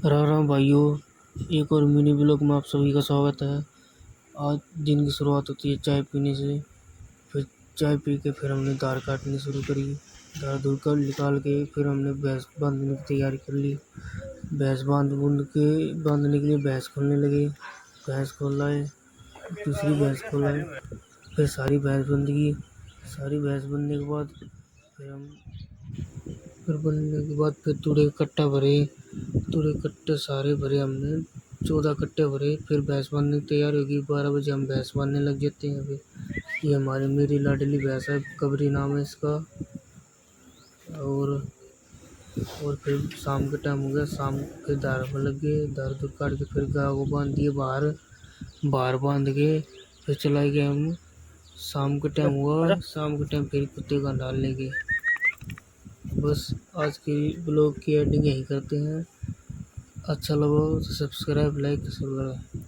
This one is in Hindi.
राम राम भाइयों। एक और मिनी ब्लॉग में आप सभी का स्वागत है। आज दिन की शुरुआत होती है चाय पीने से। फिर चाय पी के फिर हमने दाल काटनी शुरू करी। दाल धुल कर निकाल के फिर हमने भैंस बांधने की तैयारी कर ली। भैंस बांधने के लिए भैंस खोलने लगे। भैंस खोल लाए, दूसरी भैंस खोल लाए, फिर सारी भैंस बंध गई। सारी भैंस बनने के बाद फिर तूड़े का कट्टा भरे। तूड़े कट्टे सारे भरे हमने, 14 कट्टे भरे। फिर भैंस बांधने की तैयारी होगी। 12 बजे हम भैंस बांधने लग जाते हैं। फिर ये मेरी लाडली भैंस है, कबरी नाम है इसका। और फिर शाम के टाइम हो गया। शाम के धार में लग गए। धार दूर काट के फिर गाय को बांध दिए बाहर। बाहर बांध के फिर चलाए गए हम। शाम के टाइम हुआ। शाम के टाइम फिर कुत्ते का डालने के। बस आज की ब्लॉग की एडिंग यही करते हैं। अच्छा लगा तो सब्सक्राइब लाइक जरूर करें।